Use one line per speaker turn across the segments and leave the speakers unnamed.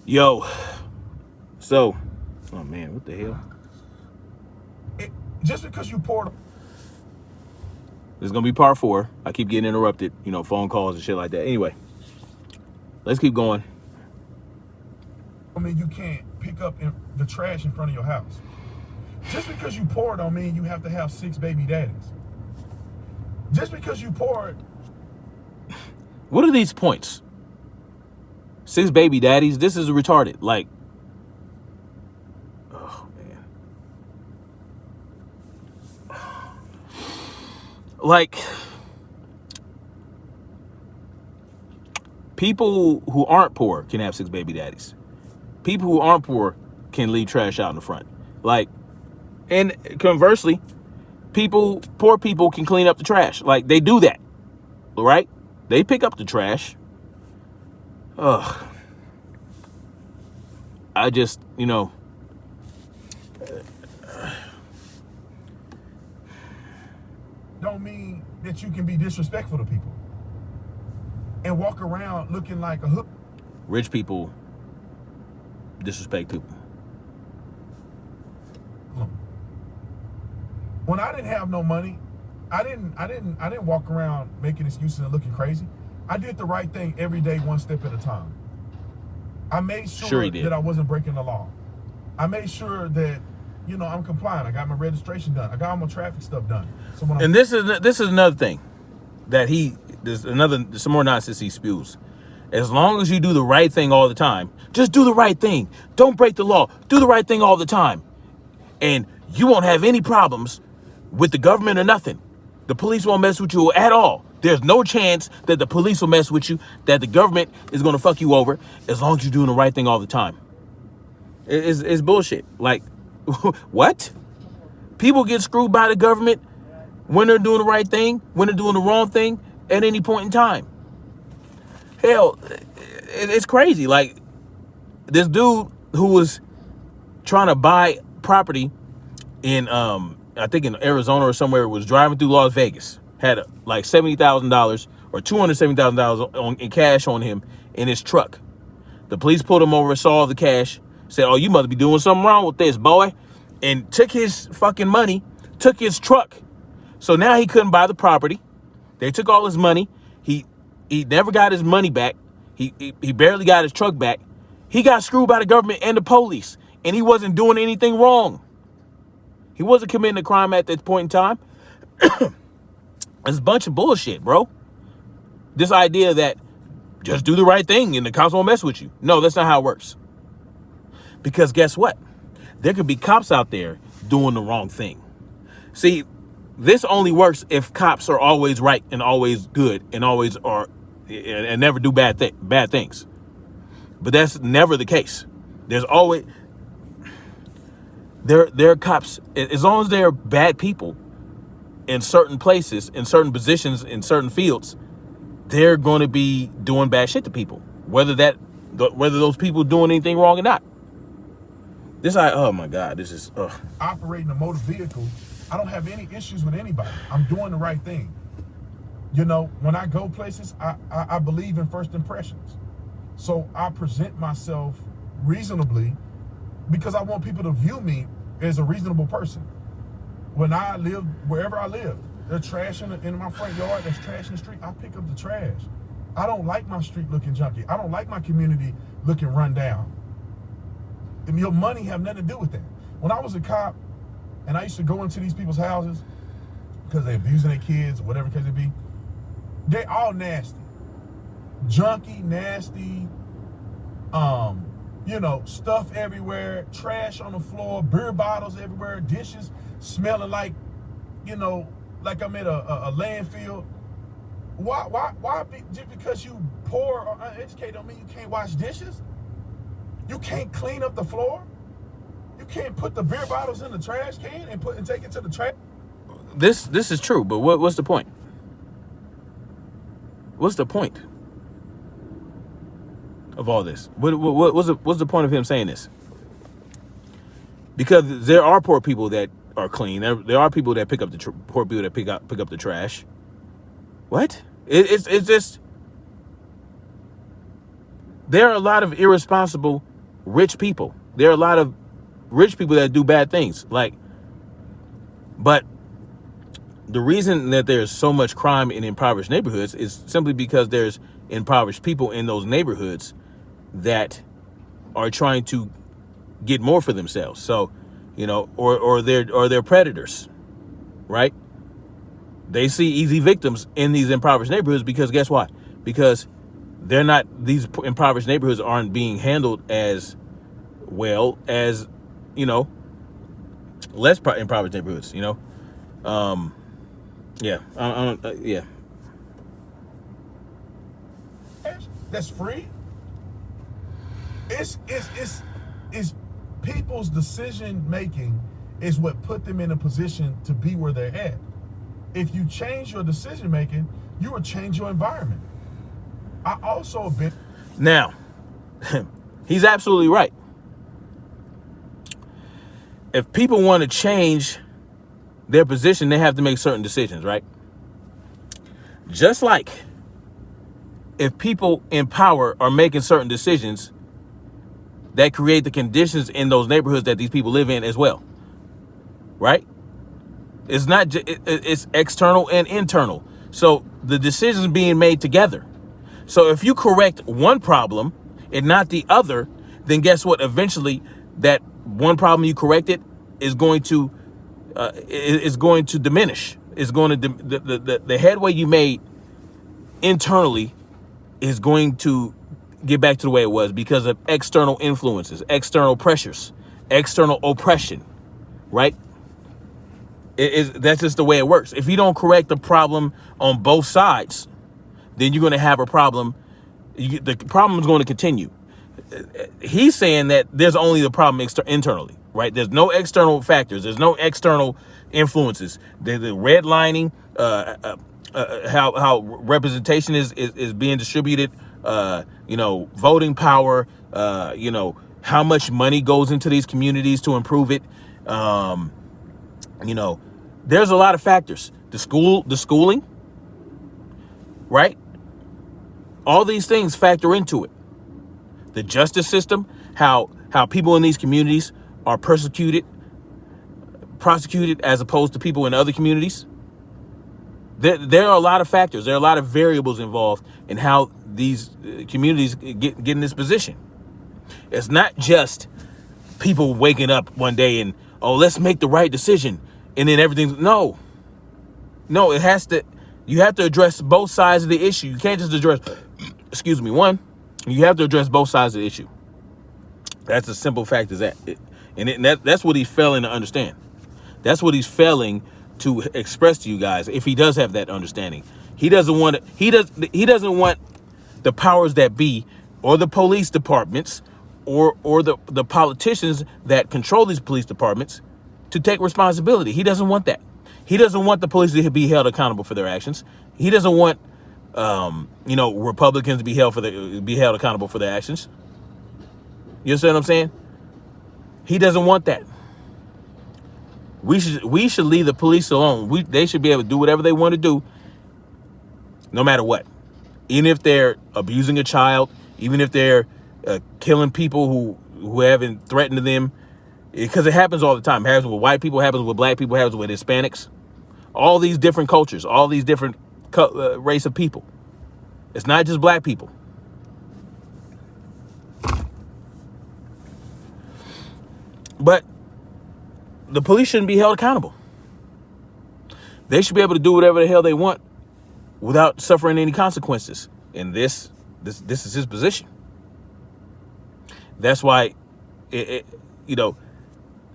Yo, so, oh man, what the hell?
It, just because you poured,
This is gonna be part 4. I keep getting interrupted, phone calls and shit like that. Anyway, let's keep going.
I mean, you can't pick up the trash in front of your house. Just because you poured don't mean you have to have 6 baby daddies. Just because you poured.
What are these points? 6 baby daddies? This is retarded. Like, oh man. Like, people who aren't poor can have 6 baby daddies. People who aren't poor can leave trash out in the front. Like, and conversely, poor people can clean up the trash. Like, they do that, right? They pick up the trash. Ugh. I just,
Don't mean that you can be disrespectful to people and walk around looking like a hook.
Rich people disrespect people.
When I didn't have no money, I didn't walk around making excuses and looking crazy. I did the right thing every day, one step at a time. I made sure that I wasn't breaking the law. I made sure that, I'm compliant. I got my registration done. I got all my traffic stuff done. So
and this is another thing that some more nonsense he spews. As long as you do the right thing all the time, just do the right thing. Don't break the law. Do the right thing all the time. And you won't have any problems with the government or nothing. The police won't mess with you at all. There's no chance that the police will mess with you, that the government is going to fuck you over, as long as you're doing the right thing all the time. It's bullshit. Like, what? People get screwed by the government when they're doing the right thing, when they're doing the wrong thing at any point in time. Hell, it's crazy. Like, this dude who was trying to buy property in, I think in Arizona or somewhere, was driving through Las Vegas, had like $70,000 or $270,000 in cash on him in his truck. The police pulled him over, saw the cash, said, "Oh, you must be doing something wrong with this, boy," and took his fucking money, took his truck. So now he couldn't buy the property. They took all his money. He never got his money back. He barely got his truck back. He got screwed by the government and the police, and he wasn't doing anything wrong. He wasn't committing a crime at that point in time. It's a bunch of bullshit, bro. This idea that just do the right thing and the cops won't mess with you. No, that's not how it works. Because guess what? There could be cops out there doing the wrong thing. See, this only works if cops are always right and always good and always are and never do bad things. But that's never the case. There's always there are cops, as long as they're bad people in certain places, in certain positions, in certain fields, they're going to be doing bad shit to people, whether those people doing anything wrong or not. Oh my God, this is
operating a motor vehicle. I don't have any issues with anybody. I'm doing the right thing. When I go places, I believe in first impressions. So I present myself reasonably because I want people to view me as a reasonable person. When I live, wherever I live, there's trash in my front yard, there's trash in the street, I pick up the trash. I don't like my street looking junky. I don't like my community looking run down. And your money have nothing to do with that. When I was a cop and I used to go into these people's houses because they're abusing their kids or whatever the case it be, they all nasty. Junky, nasty, stuff everywhere, trash on the floor, beer bottles everywhere, dishes smelling like, like I'm at a landfill. Why just because you poor or uneducated don't mean you can't wash dishes? You can't clean up the floor? You can't put the beer bottles in the trash can and take it to the trash?
This is true, but what's the point? What's the point of all this? What's the point of him saying this? Because there are poor people that are clean. There are people that pick up poor people that pick up the trash. What? It's just, there are a lot of irresponsible rich people. There are a lot of rich people that do bad things. But the reason that there's so much crime in impoverished neighborhoods is simply because there's impoverished people in those neighborhoods that are trying to get more for themselves. So, or they're predators, right? They see easy victims in these impoverished neighborhoods because guess what? Because these impoverished neighborhoods aren't being handled as well as, less impoverished neighborhoods, yeah. Yeah.
That's free. It's people's decision making is what put them in a position to be where they're at. If you change your decision making, you will change your environment. I also been
Now, he's absolutely right. If people want to change their position, they have to make certain decisions, right? Just like if people in power are making certain decisions that create the conditions in those neighborhoods that these people live in as well, right? It's not it's external and internal. So the decisions being made together. So if you correct one problem and not the other, then guess what? Eventually, that one problem you corrected is going to diminish. It's going to the headway you made internally is going to get back to the way it was because of external influences, external pressures, external oppression, right? That's just the way it works. If you don't correct the problem on both sides, then you're going to have a problem. The problem is going to continue. He's saying that there's only the problem internally, right? There's no external factors. There's no external influences. The redlining, how representation is being distributed, voting power, how much money goes into these communities to improve it. There's a lot of factors. The schooling, right? All these things factor into it. The justice system, how people in these communities are prosecuted as opposed to people in other communities. There are a lot of factors. There are a lot of variables involved in how these communities get in this position. It's not just people waking up one day and, let's make the right decision. And then everything's, no, you have to address both sides of the issue. You can't just address, one. You have to address both sides of the issue. That's a simple fact as that. That's what he's failing to understand. That's what he's failing to express to you guys. If he does have that understanding, he doesn't want the powers that be, or the police departments, or the politicians that control these police departments to take responsibility. He doesn't want that. He doesn't want the police to be held accountable for their actions. He doesn't want Republicans to be held accountable for their actions. You understand what I'm saying? He doesn't want that. We should leave the police alone. They should be able to do whatever they want to do, no matter what. Even if they're abusing a child, even if they're killing people who haven't threatened them, because it happens all the time. It happens with white people, happens with black people, happens with Hispanics. All these different cultures, all these different race of people. It's not just black people. But the police shouldn't be held accountable. They should be able to do whatever the hell they want without suffering any consequences. And this is his position. That's why, if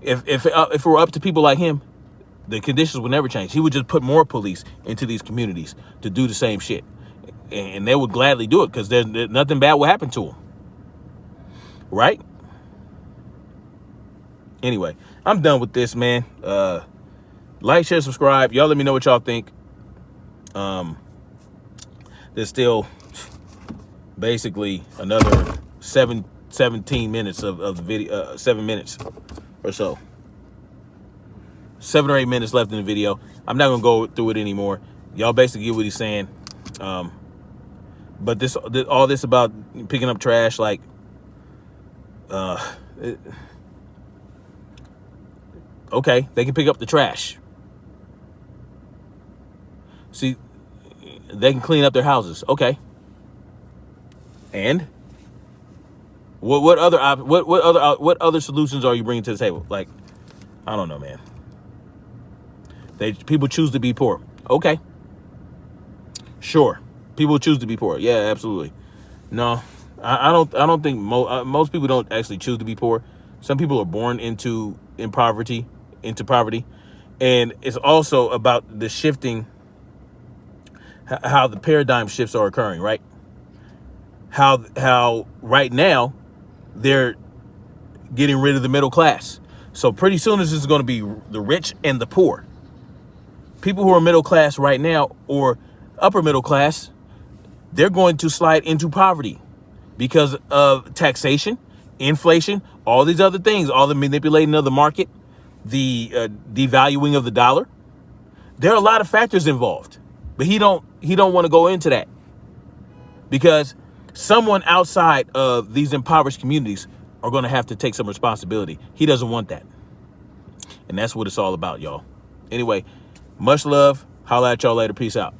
it were up to people like him, the conditions would never change. He would just put more police into these communities to do the same shit. And they would gladly do it because there's nothing bad will happen to them. Right? Anyway, I'm done with this, man. Like, share, subscribe. Y'all let me know what y'all think. There's still basically another 17 minutes of the video, 7 minutes or so. 7 or 8 minutes left in the video. I'm not going to go through it anymore. Y'all basically get what he's saying. But all this about picking up trash, like, Okay, they can pick up the trash. See, they can clean up their houses. Okay. And what other solutions are you bringing to the table? Like, I don't know, man. People choose to be poor. Okay. Sure. People choose to be poor. Yeah, absolutely. No, I don't think most people don't actually choose to be poor. Some people are born into poverty, and it's also about the shifting, how the paradigm shifts are occurring, right? How right now they're getting rid of the middle class. So pretty soon this is going to be the rich and the poor. People who are middle class right now or upper middle class, they're going to slide into poverty because of taxation, inflation, all these other things, all the manipulating of the market, the devaluing of the dollar. There are a lot of factors involved, but he don't want to go into that because someone outside of these impoverished communities are going to have to take some responsibility. He doesn't want that. And that's what it's all about, y'all. Anyway, much love. Holla at y'all later. Peace out.